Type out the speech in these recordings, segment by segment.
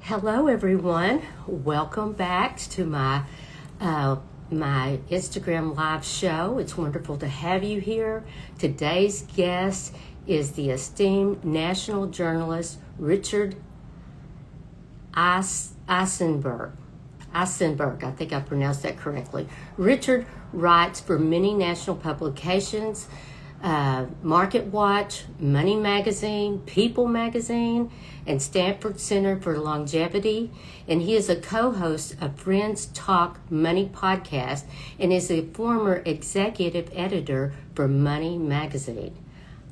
Hello, everyone. Welcome back to my Instagram live show. It's wonderful to have you here. Today's guest is the esteemed national journalist Richard Eisenberg. Eisenberg, I think I pronounced that correctly. Richard writes for many national publications, Market Watch, Money Magazine, People Magazine, and Stanford Center for Longevity. And he is a co-host of Friends Talk Money podcast and is a former executive editor for Money Magazine.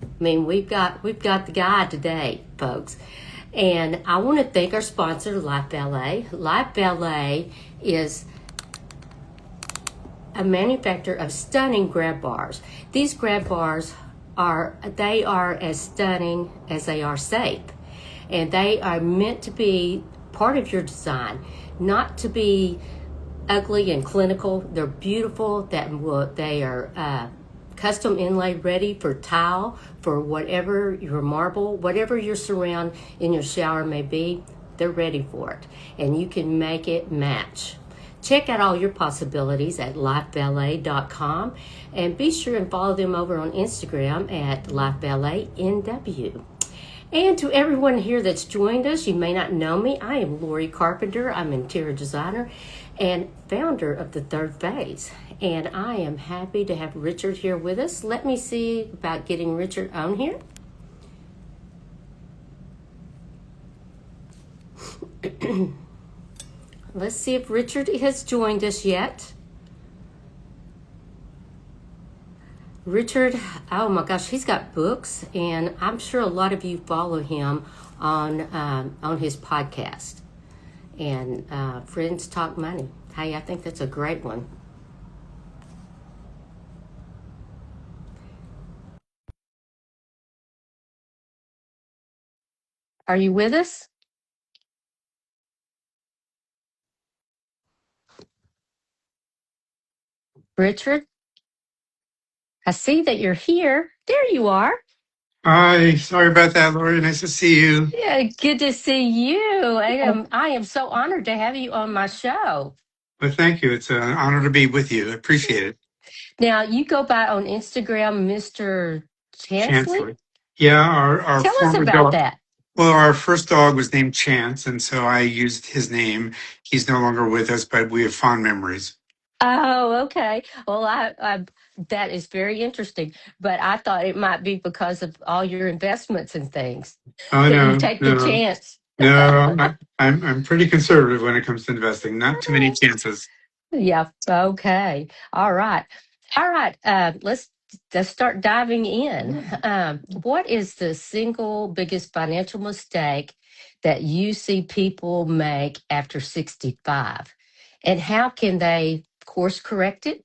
I mean, we've got the guy today, folks. And I want to thank our sponsor, Life Ballet. Life Ballet is a manufacturer of stunning grab bars. These grab bars are as stunning as they are safe. And they are meant to be part of your design, not to be ugly and clinical. They're beautiful. They are custom inlay ready for tile, for whatever your marble, whatever your surround in your shower may be, they're ready for it. And you can make it match. Check out all your possibilities at lifeballet.com and be sure and follow them over on Instagram at lifeballetnw. And to everyone here that's joined us, you may not know me. I am Lori Carpenter. I'm an interior designer and founder of The Third Phase. And I am happy to have Richard here with us. Let me see about getting Richard on here. Let's see if Richard has joined us yet. Richard, oh my gosh, he's got books, and I'm sure a lot of you follow him on his podcast and Friends Talk Money. Hey, I think that's a great one. Are you with us? Richard? I see that you're here. There you are. Hi, sorry about that, Lori. Nice to see you. Yeah, good to see you. I am so honored to have you on my show. Well, thank you. It's an honor to be with you. I appreciate it. Now, you go by on Instagram, Mr. Chansley. Chancellor. Yeah, our Tell us former about dog. that. Well, our first dog was named Chance, and so I used his name. He's no longer with us, but we have fond memories. Oh, okay. Well, I that is very interesting, but I thought it might be because of all your investments and things Oh that you no, take the no, chance. no. I'm pretty conservative when it comes to investing. Not too many chances. Yeah. Okay. All right. All right. Let's start diving in. What is the single biggest financial mistake that you see people make after 65, and how can they course correct it?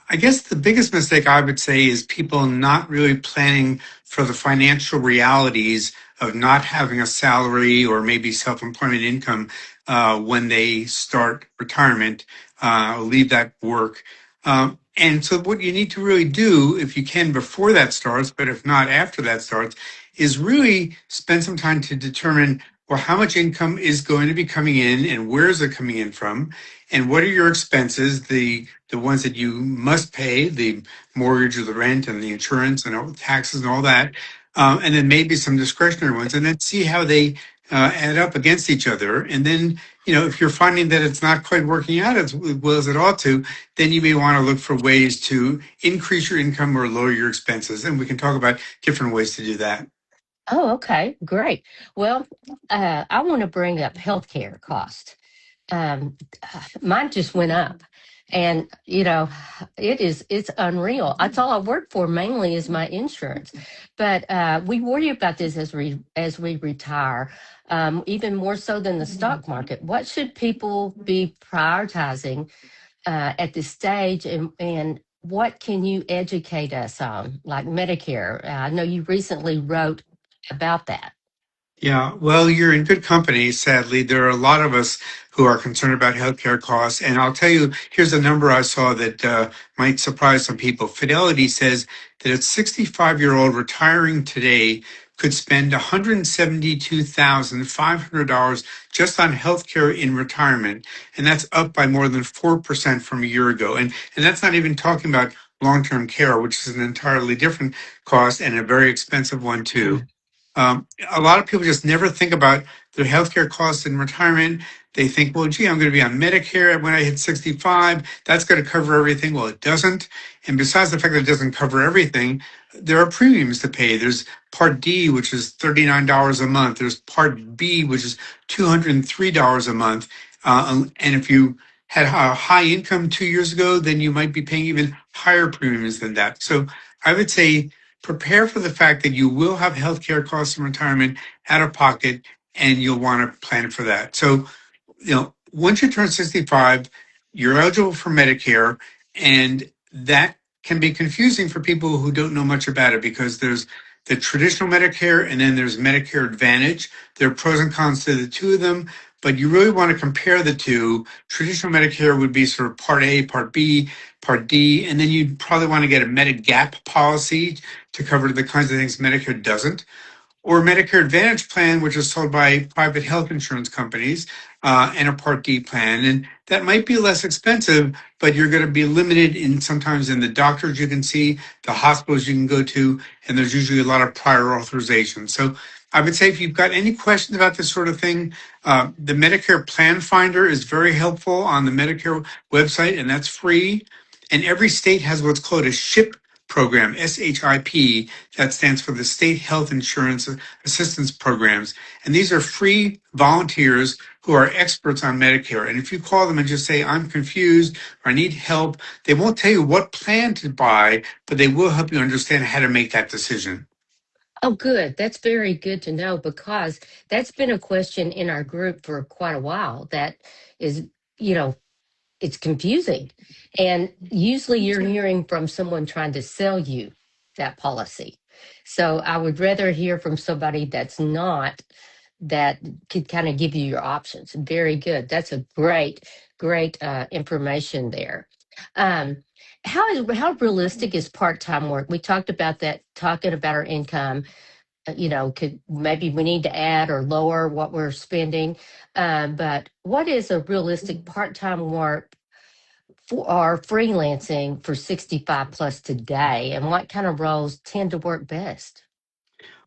I guess the biggest mistake I would say is people not really planning for the financial realities of not having a salary or maybe self-employment income when they start retirement, leave that work. And so what you need to really do, if you can before that starts, but if not after that starts, is really spend some time to determine, well, how much income is going to be coming in and where is it coming in from? And what are your expenses, the ones that you must pay, the mortgage or the rent and the insurance and all the taxes and all that, and then maybe some discretionary ones, and then see how they add up against each other. And then, if you're finding that it's not quite working out as well as it ought to, then you may want to look for ways to increase your income or lower your expenses. And we can talk about different ways to do that. Oh, okay, great. Well, I want to bring up healthcare cost. Mine just went up, and it's unreal. That's all I work for mainly is my insurance, but we worry about this as we retire, even more so than the stock market. What should people be prioritizing at this stage, and what can you educate us on, like Medicare? I know you recently wrote about that. Yeah, well, you're in good company, sadly. There are a lot of us who are concerned about healthcare costs. And I'll tell you, here's a number I saw that might surprise some people. Fidelity says that a 65-year-old retiring today could spend $172,500 just on healthcare in retirement. And that's up by more than 4% from a year ago. And that's not even talking about long-term care, which is an entirely different cost and a very expensive one too. A lot of people just never think about their healthcare costs in retirement. They think, well, gee, I'm going to be on Medicare when I hit 65. That's going to cover everything. Well, it doesn't. And besides the fact that it doesn't cover everything, there are premiums to pay. There's Part D, which is $39 a month. There's Part B, which is $203 a month. And if you had a high income 2 years ago, then you might be paying even higher premiums than that. So I would say prepare for the fact that you will have healthcare costs in retirement out of pocket, and you'll want to plan for that. So, once you turn 65, you're eligible for Medicare, and that can be confusing for people who don't know much about it because there's the traditional Medicare and then there's Medicare Advantage. There are pros and cons to the two of them, but you really want to compare the two. Traditional Medicare would be sort of Part A, Part B, Part D, and then you'd probably want to get a Medigap policy to cover the kinds of things Medicare doesn't, or Medicare Advantage plan, which is sold by private health insurance companies, and a Part D plan. And that might be less expensive, but you're going to be limited in sometimes in the doctors you can see, the hospitals you can go to, and there's usually a lot of prior authorization. So I would say if you've got any questions about this sort of thing, the Medicare Plan Finder is very helpful on the Medicare website, and that's free. And every state has what's called a SHIP program, SHIP, that stands for the State Health Insurance Assistance Programs. And these are free volunteers who are experts on Medicare. And if you call them and just say, I'm confused or I need help, they won't tell you what plan to buy, but they will help you understand how to make that decision. Oh, good. That's very good to know because that's been a question in our group for quite a while. That is, you know, it's confusing. And usually you're hearing from someone trying to sell you that policy. So I would rather hear from somebody that's not, that could kind of give you your options. Very good. That's a great information there. Um, how realistic is part-time work? We talked about that, talking about our income. Could maybe we need to add or lower what we're spending. But what is a realistic part-time work for or freelancing for 65 plus today, and what kind of roles tend to work best?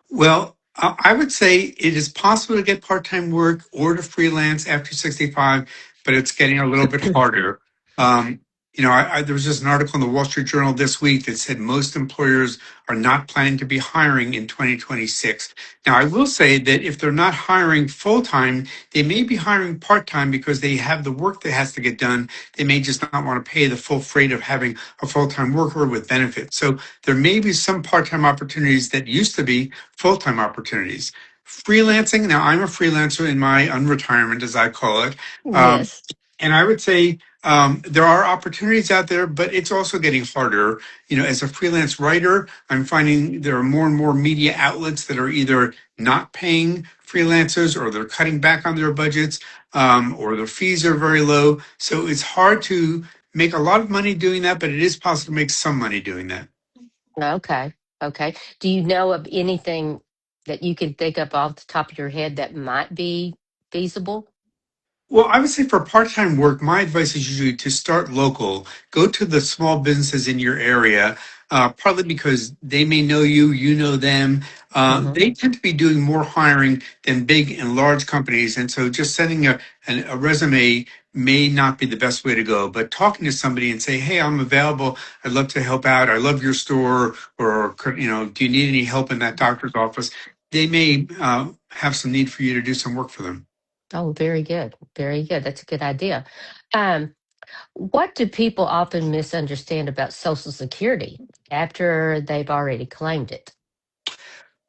Well, I would say it is possible to get part-time work or to freelance after 65, but it's getting a little bit harder. Um, there was just an article in the Wall Street Journal this week that said most employers are not planning to be hiring in 2026. Now, I will say that if they're not hiring full-time, they may be hiring part-time because they have the work that has to get done. They may just not want to pay the full freight of having a full-time worker with benefits. So there may be some part-time opportunities that used to be full-time opportunities. Freelancing, now I'm a freelancer in my unretirement, as I call it. Um, Yes. and I would say there are opportunities out there, but it's also getting harder. As a freelance writer, I'm finding there are more and more media outlets that are either not paying freelancers or they're cutting back on their budgets, or their fees are very low. So it's hard to make a lot of money doing that, but it is possible to make some money doing that. Okay. Okay. Do you know of anything that you can think of off the top of your head that might be feasible? Well, I would say for part-time work, my advice is usually to start local. Go to the small businesses in your area, partly because they may know you, you know them. Hmm. They tend to be doing more hiring than big and large companies, and so just sending a resume may not be the best way to go. But talking to somebody and say, "Hey, I'm available. I'd love to help out. I love your store," or "Do you need any help in that doctor's office?" They may have some need for you to do some work for them. Oh, very good. Very good. That's a good idea. Um, what do people often misunderstand about Social Security after they've already claimed it?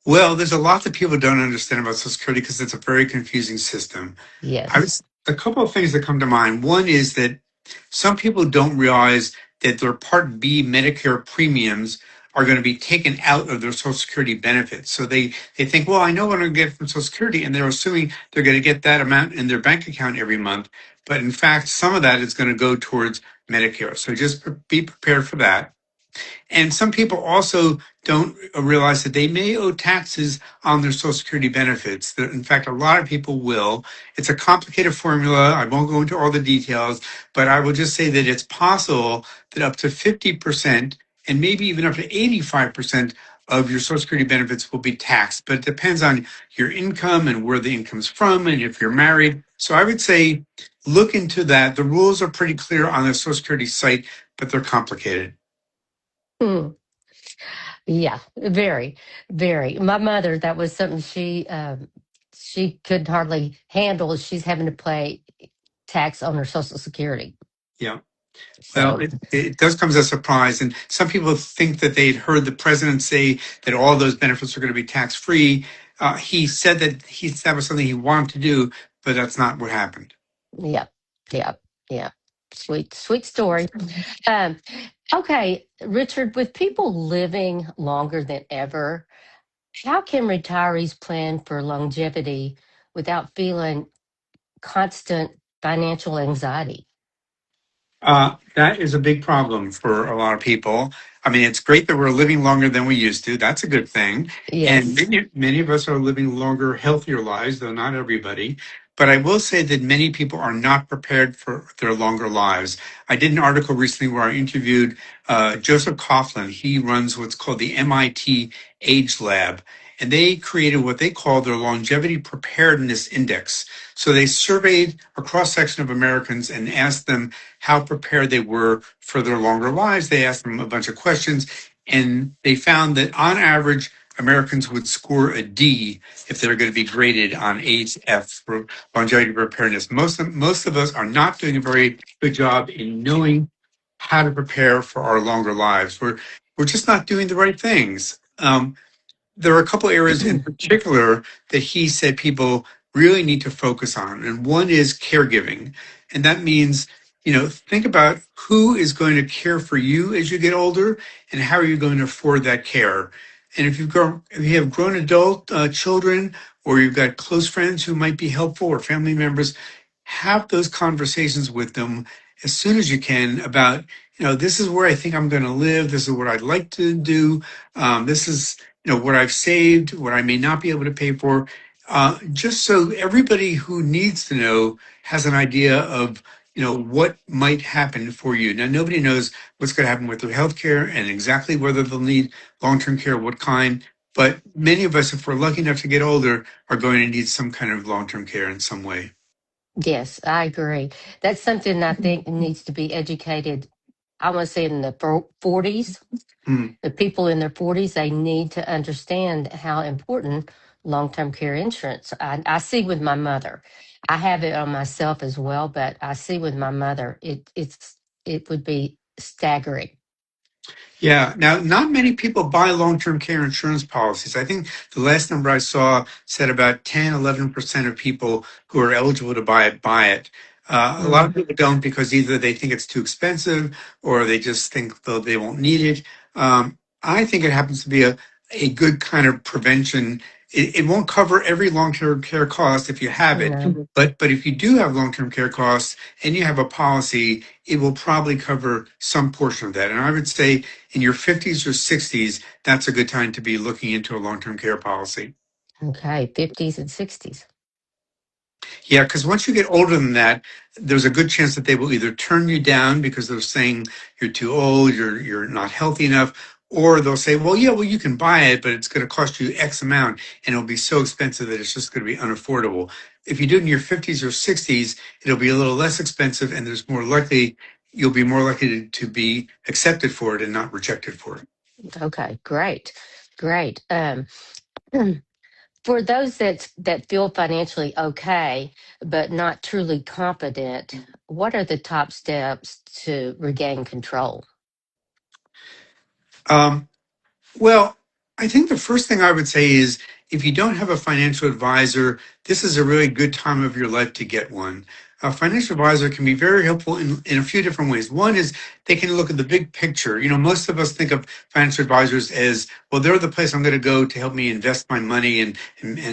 Well, there's a lot that people don't understand about Social Security because it's a very confusing system. Yes. A couple of things that come to mind. One is that some people don't realize that their Part B Medicare premiums are going to be taken out of their Social Security benefits. So they think, well, I know what I'm going to get from Social Security, and they're assuming they're going to get that amount in their bank account every month. But in fact, some of that is going to go towards Medicare. So just be prepared for that. And some people also don't realize that they may owe taxes on their Social Security benefits. In fact, a lot of people will. It's a complicated formula. I won't go into all the details, but I will just say that it's possible that up to 50% and maybe even up to 85% of your Social Security benefits will be taxed. But it depends on your income and where the income's from and if you're married. So I would say look into that. The rules are pretty clear on the Social Security site, but they're complicated. Hmm. Yeah, very, very. My mother, that was something she could hardly handle. She's having to pay tax on her Social Security. Yeah. Well, So it does come as a surprise. And some people think that they'd heard the president say that all those benefits are going to be tax free. He said that was something he wanted to do, but that's not what happened. yeah, yeah, yeah. Sweet, sweet story. Um, okay, Richard, with people living longer than ever, how can retirees plan for longevity without feeling constant financial anxiety? That is a big problem for a lot of people. I mean, it's great that we're living longer than we used to. That's a good thing. And Yes. many of us are living longer, healthier lives, though not everybody. But I will say that many people are not prepared for their longer lives. I did an article recently where I interviewed Joseph Coughlin. He runs what's called the MIT Age Lab. And they created what they call their longevity preparedness index. So they surveyed a cross section of Americans and asked them how prepared they were for their longer lives. They asked them a bunch of questions, and they found that on average, Americans would score a D if they're going to be graded on AGE-F for longevity preparedness. Most of us are not doing a very good job in knowing how to prepare for our longer lives. We're just not doing the right things. There are a couple areas in particular that he said people really need to focus on. And one is caregiving. And that means, think about who is going to care for you as you get older and how are you going to afford that care. And if you have grown adult children or you've got close friends who might be helpful or family members, have those conversations with them as soon as you can about, this is where I think I'm going to live. This is what I'd like to do. This is what I've saved, what I may not be able to pay for, just so everybody who needs to know has an idea of, what might happen for you. Now, nobody knows what's going to happen with their health care and exactly whether they'll need long-term care, what kind. But many of us, if we're lucky enough to get older, are going to need some kind of long-term care in some way. Yes, I agree. That's something I think needs to be educated. I want to say in the 40s, Hmm. the people in their 40s, they need to understand how important long-term care insurance. I see with my mother. I have it on myself as well, but I see with my mother, it would be staggering. Yeah. Now, not many people buy long-term care insurance policies. I think the last number I saw said about 10, 11% of people who are eligible to buy it buy it. A lot of Mm, people don't because either they think it's too expensive or they just think they won't need it. I think it happens to be a good kind of prevention. It won't cover every long-term care cost if you have it, no. but if you do have long-term care costs and you have a policy, it will probably cover some portion of that. And I would say in your 50s or 60s, that's a good time to be looking into a long-term care policy. Okay, 50s and 60s. Yeah, because once you get older than that, there's a good chance that they will either turn you down because they're saying you're too old, you're not healthy enough, or they'll say, well, yeah, well, you can buy it, but it's going to cost you X amount, and it'll be so expensive that it's just going to be unaffordable. If you do it in your 50s or 60s, it'll be a little less expensive, and you'll be more likely to be accepted for it and not rejected for it. Okay, great, great. For those that feel financially okay but not truly confident, what are the top steps to regain control? Um, Well, I think the first thing I would say is if you don't have a financial advisor, this is a really good time of your life to get one. A financial advisor can be very helpful in a few different ways. One is they can look at the big picture. Most of us think of financial advisors as, well, they're the place I'm going to go to help me invest my money and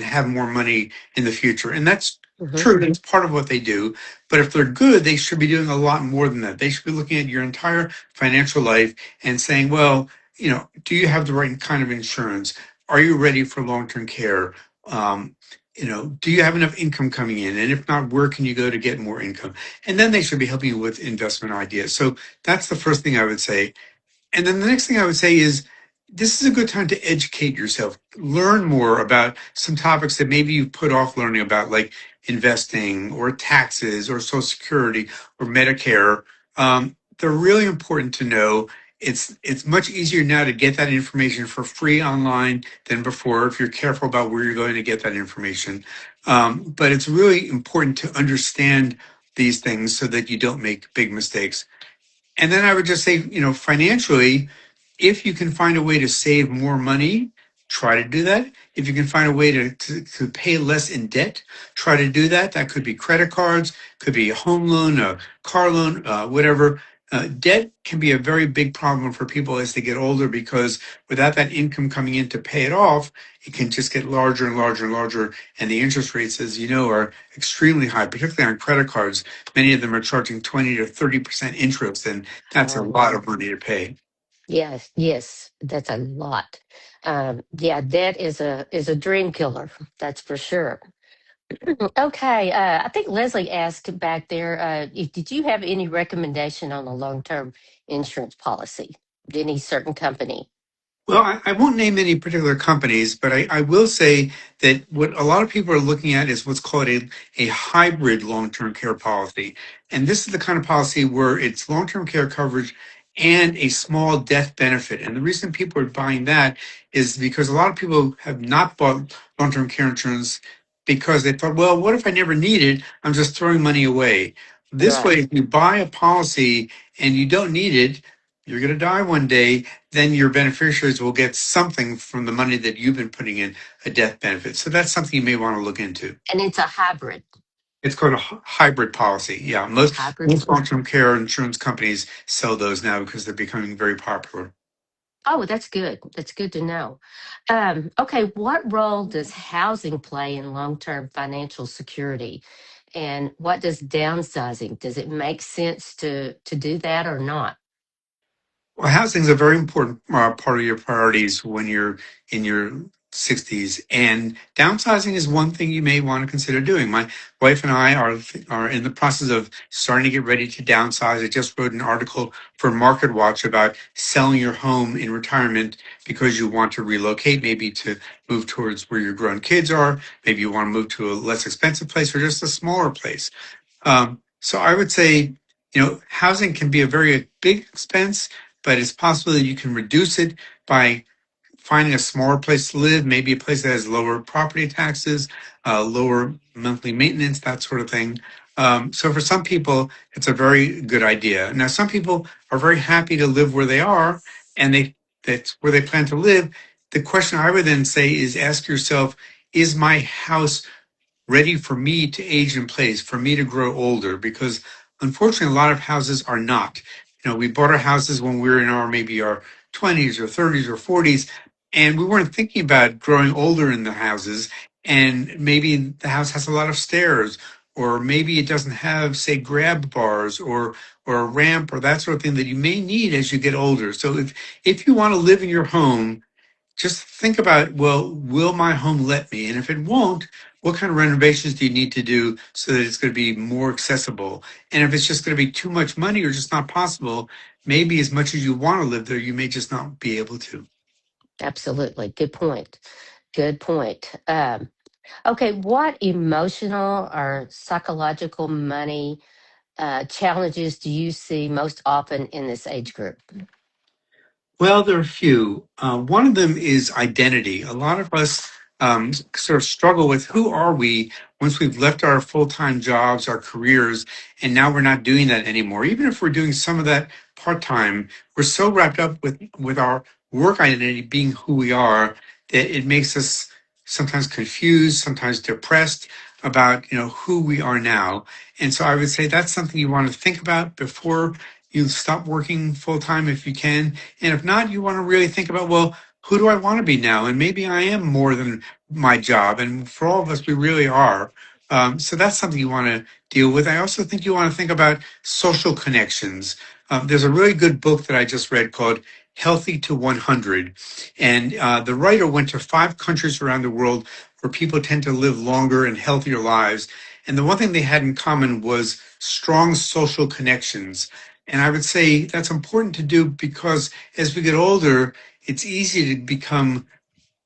have more money in the future. And that's Hmm. True, that's part of what they do. But if they're good, they should be doing a lot more than that. They should be looking at your entire financial life and saying, well, do you have the right kind of insurance? Are you ready for long-term care? Um, do you have enough income coming in? And if not, where can you go to get more income? And then they should be helping you with investment ideas. So that's the first thing I would say. And then the next thing I would say is this is a good time to educate yourself, learn more about some topics that maybe you've put off learning about, like investing or taxes or Social Security or Medicare. They're really important to know. It's much easier now to get that information for free online than before if you're careful about where you're going to get that information. But it's really important to understand these things so that you don't make big mistakes. And then I would just say, financially, if you can find a way to save more money, try to do that. If you can find a way to pay less in debt, try to do that. That could be credit cards, could be a home loan, a car loan, whatever. Debt can be a very big problem for people as they get older because without that income coming in to pay it off, it can just get larger and larger and larger. And the interest rates, as you know, are extremely high, particularly on credit cards. Many of them are charging 20 to 30% interest, and that's a Oh, lot wow. of money to pay. Yes, yes, that's a lot. Yeah, debt is a dream killer. That's for sure. Okay, I think Leslie asked back there, if did you have any recommendation on a long-term insurance policy? Any certain company? Well, I won't name any particular companies, but I will say that what a lot of people are looking at is what's called a hybrid long-term care policy. And this is the kind of policy where it's long-term care coverage and a small death benefit. And the reason people are buying that is because a lot of people have not bought long-term care insurance because they thought, well, what if I never need it? I'm just throwing money away. This Right. way, if you buy a policy and you don't need it, you're going to die one day, then your beneficiaries will get something from the money that you've been putting in, a death benefit. So that's something you may want to look into. And it's a hybrid, It's called a hybrid policy. Yeah, hybrid. most long-term care insurance companies sell those now because they're becoming very popular. Oh, that's good. That's good to know. Okay, what role does housing play in long-term financial security? And what does downsizing? Does it make sense to do that or not? Well, housing is a very important part of your priorities when you're in your 60s, and downsizing is one thing you may want to consider doing. My wife and I are in the process of starting to get ready to downsize. I just wrote an article for Market Watch about selling your home in retirement because you want to relocate, maybe to move towards where your grown kids are. Maybe you want to move to a less expensive place or just a smaller place. So I would say, housing can be a very big expense, but it's possible that you can reduce it by finding a smaller place to live, maybe a place that has lower property taxes, lower monthly maintenance, that sort of thing. So for some people, it's a very good idea. Now, some people are very happy to live where they are, and that's where they plan to live. The question I would then say is ask yourself, is my house ready for me to age in place, for me to grow older, because unfortunately, a lot of houses are not. We bought our houses when we were in maybe our 20s or 30s or 40s, and we weren't thinking about growing older in the houses. And maybe the house has a lot of stairs, or maybe it doesn't have, say, grab bars or a ramp or that sort of thing that you may need as you get older. So if you want to live in your home, just think about, well, will my home let me? And if it won't, what kind of renovations do you need to do so that it's going to be more accessible? And if it's just going to be too much money or just not possible, maybe as much as you want to live there, you may just not be able to. Absolutely. Good point. Good point. Okay, what emotional or psychological money challenges do you see most often in this age group? Well, there are a few. One of them is identity. A lot of us sort of struggle with who are we once we've left our full-time jobs, our careers, and now we're not doing that anymore. Even if we're doing some of that part-time, we're so wrapped up with our work identity being who we are that it makes us sometimes confused, sometimes depressed about who we are now. And so I would say that's something you want to think about before you stop working full-time if you can, and if not, you want to really think about, well, who do I want to be now? And maybe I am more than my job. And for all of us, we really are. So that's something you want to deal with. I also think you want to think about social connections. There's a really good book that I just read called Healthy to 100. And the writer went to 5 countries around the world where people tend to live longer and healthier lives. And the one thing they had in common was strong social connections. And I would say that's important to do because as we get older, it's easy to become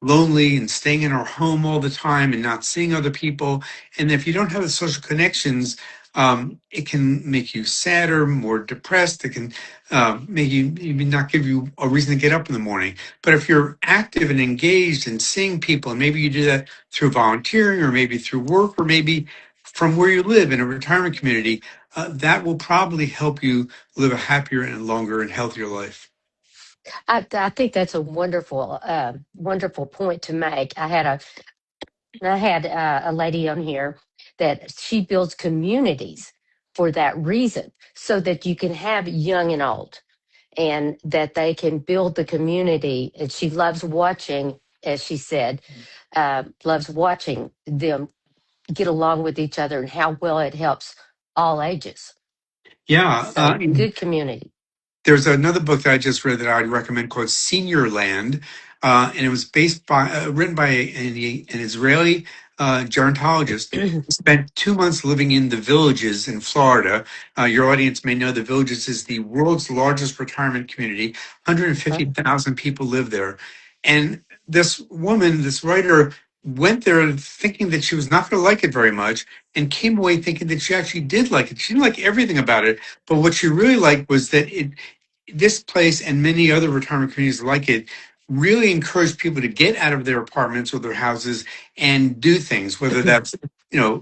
lonely and staying in our home all the time and not seeing other people. And if you don't have the social connections, it can make you sadder, more depressed. It can make you maybe not give you a reason to get up in the morning. But if you're active and engaged and seeing people, and maybe you do that through volunteering or maybe through work or maybe from where you live in a retirement community, that will probably help you live a happier and longer and healthier life. I think that's a wonderful, wonderful point to make. I had a lady on here that she builds communities for that reason, so that you can have young and old, and that they can build the community. And she loves watching, as she said, loves watching them get along with each other and how well it helps all ages. Yeah, So good community. there's another book that I just read that I'd recommend called Senior Land, and it was written by an Israeli gerontologist. Who spent 2 months living in the Villages in Florida. Your audience may know the Villages is the world's largest retirement community. Huh? 150,000 people live there, and this woman, this writer, went there thinking that she was not going to like it very much, and came away thinking that she actually did like it. She didn't like everything about it, but what she really liked was that this place and many other retirement communities like it really encourage people to get out of their apartments or their houses and do things, whether that's a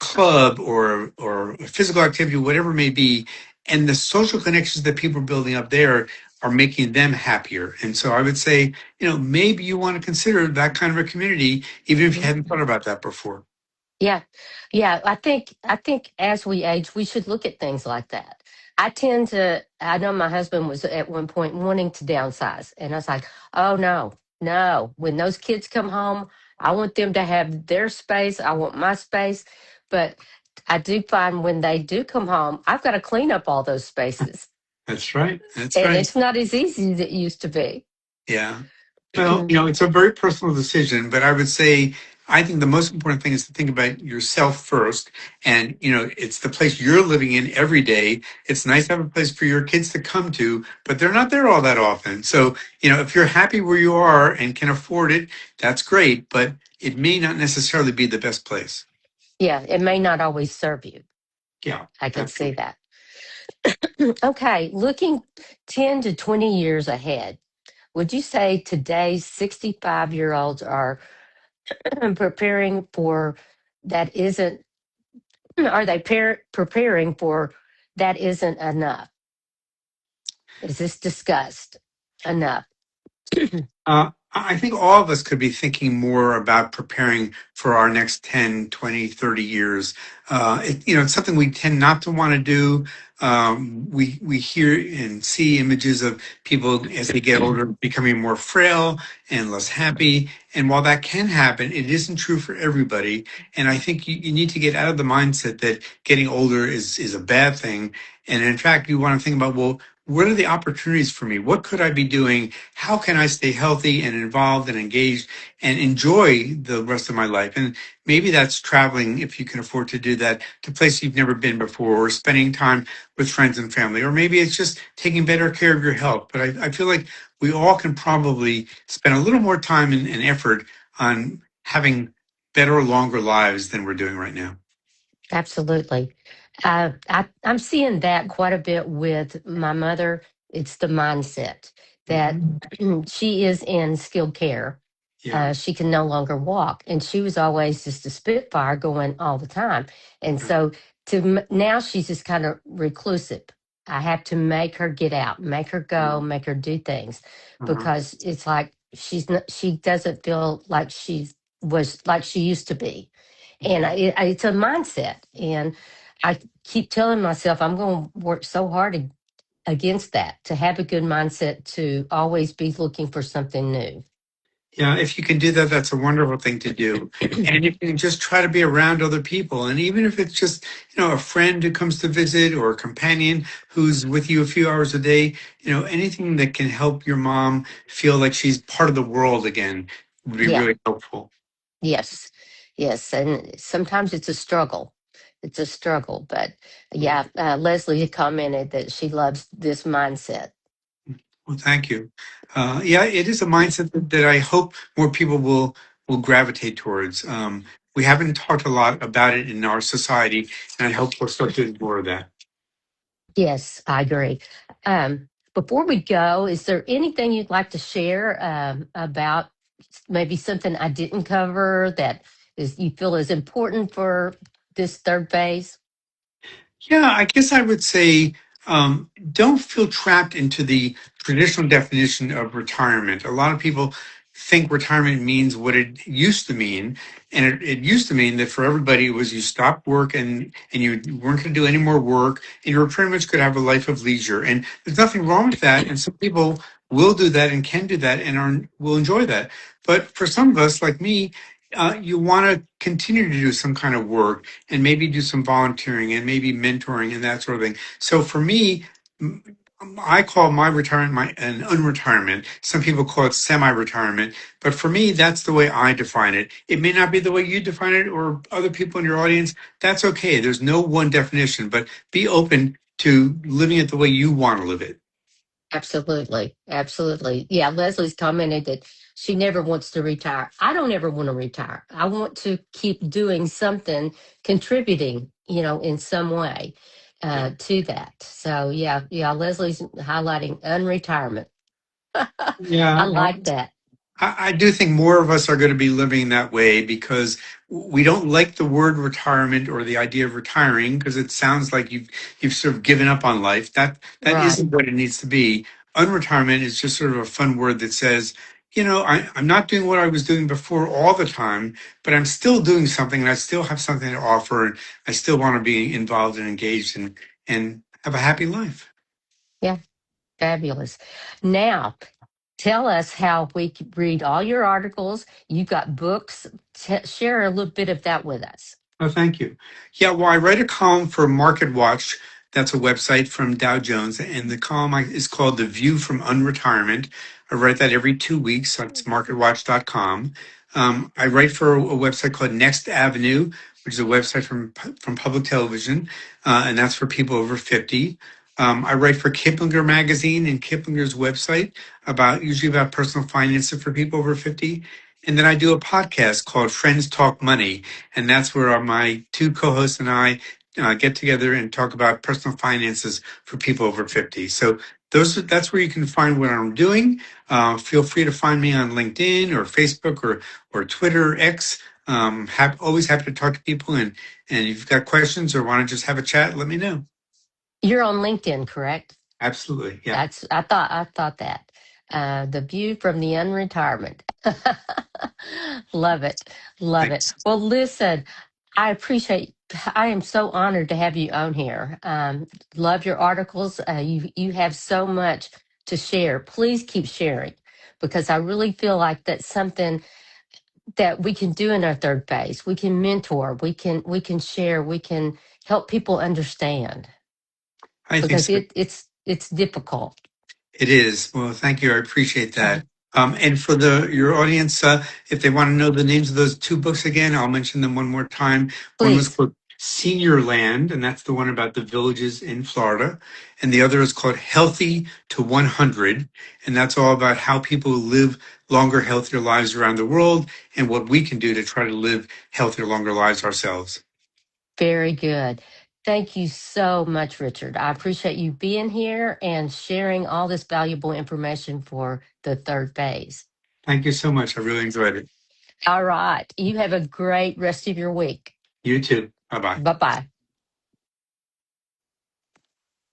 club or a physical activity, whatever it may be. And the social connections that people are building up there are making them happier. And so I would say, maybe you want to consider that kind of a community, even if you hadn't thought about that before. Yeah. Yeah. I think as we age, we should look at things like that. I know my husband was at one point wanting to downsize. And I was like, oh, no, no. When those kids come home, I want them to have their space. I want my space. But I do find when they do come home, I've got to clean up all those spaces. That's right. That's And right. it's not as easy as it used to be. Yeah. Well, it's a very personal decision, but I would say I think the most important thing is to think about yourself first. And, it's the place you're living in every day. It's nice to have a place for your kids to come to, but they're not there all that often. So, if you're happy where you are and can afford it, that's great, but it may not necessarily be the best place. Yeah. It may not always serve you. Yeah, I can see absolutely. that. Okay. Looking 10 to 20 years ahead, would you say today's 65-year-olds are preparing for that isn't, are they preparing for that isn't enough? Is this discussed enough? I think all of us could be thinking more about preparing for our next 10, 20, 30 years. It's something we tend not to want to do. We hear and see images of people as they get older becoming more frail and less happy. And while that can happen, it isn't true for everybody. And I think you need to get out of the mindset that getting older is a bad thing. And in fact, you want to think about, well, what are the opportunities for me? What could I be doing? How can I stay healthy and involved and engaged and enjoy the rest of my life? And maybe that's traveling, if you can afford to do that, to places you've never been before, or spending time with friends and family, or maybe it's just taking better care of your health. But I feel like we all can probably spend a little more time and effort on having better, longer lives than we're doing right now. Absolutely. I'm seeing that quite a bit with my mother. It's the mindset that Mhm. she is in skilled care. Yeah. She can no longer walk, and she was always just a spitfire going all the time. And so now she's just kind of reclusive. I have to make her get out, make her go, make her do things, Uh-huh. because it's like she doesn't feel like she used to be. And it's a mindset. And I keep telling myself I'm going to work so hard against that, to have a good mindset, to always be looking for something new. Yeah, if you can do that, that's a wonderful thing to do. And you can just try to be around other people. And even if it's just, a friend who comes to visit or a companion who's with you a few hours a day, anything that can help your mom feel like she's part of the world again would be Yeah. really helpful. Yes. Yes. And sometimes it's a struggle. It's a struggle. But yeah, Leslie had commented that she loves this mindset. Well, thank you. Yeah, it is a mindset that I hope more people will gravitate towards. We haven't talked a lot about it in our society, and I hope we'll start doing more of that. Yes, I agree. Before we go, is there anything you'd like to share about maybe something I didn't cover that is you feel is important for this third phase? Yeah, I guess I would say don't feel trapped into the traditional definition of retirement. A lot of people think retirement means what it used to mean. And it used to mean that for everybody, it was you stopped work and you weren't going to do any more work and you were pretty much going to have a life of leisure. And there's nothing wrong with that. And some people will do that and can do that and will enjoy that. But for some of us, like me, you want to continue to do some kind of work and maybe do some volunteering and maybe mentoring and that sort of thing. So for me, I call my retirement an unretirement. Some people call it semi-retirement, but for me, that's the way I define it. It may not be the way you define it or other people in your audience. That's okay. There's no one definition, but be open to living it the way you want to live it. Absolutely. Absolutely. Yeah, Leslie's commented that she never wants to retire. I don't ever want to retire. I want to keep doing something, contributing, in some way to that. So, yeah, Leslie's highlighting unretirement. I Yeah. like that. I do think more of us are going to be living that way because we don't like the word retirement or the idea of retiring because it sounds like you've sort of given up on life. That Right. isn't what it needs to be. Unretirement is just sort of a fun word that says, I'm not doing what I was doing before all the time, but I'm still doing something and I still have something to offer and I still want to be involved and engaged and have a happy life. Yeah. Fabulous. Now, tell us how we can read all your articles. You've got books. Share a little bit of that with us. Oh, thank you. Yeah, well, I write a column for Market Watch. That's a website from Dow Jones, and the column is called "The View from Unretirement." I write that every 2 weeks. That's marketwatch.com. I write for a website called Next Avenue, which is a website from public television, and that's for people over 50. I write for Kiplinger Magazine and Kiplinger's website usually about personal finances for people over 50. And then I do a podcast called Friends Talk Money, and that's where my two co-hosts and I get together and talk about personal finances for people over 50. So that's where you can find what I'm doing. Feel free to find me on LinkedIn or Facebook or Twitter, X. Always happy to talk to people, and if you've got questions or want to just have a chat, let me know. You're on LinkedIn, correct? Absolutely, yeah. I thought that. The view from the unretirement. Love it. Love it. Thanks. Well, listen, I am so honored to have you on here. Love your articles. You have so much to share. Please keep sharing because I really feel like that's something that we can do in our third phase. We can mentor, we can share, we can help people understand I think because so. it's difficult. It is. Well, thank you. I appreciate Uh, that. And for your audience, if they want to know the names of those two books again, I'll mention them one more time. One was Please. called Senior Land, and that's the one about the villages in Florida. And the other is called Healthy to 100, and that's all about how people live longer, healthier lives around the world and what we can do to try to live healthier, longer lives ourselves. Very good. Thank you so much, Richard. I appreciate you being here and sharing all this valuable information for the third phase. Thank you so much. I really enjoyed it. All right. You have a great rest of your week. You too. Bye bye. Bye bye.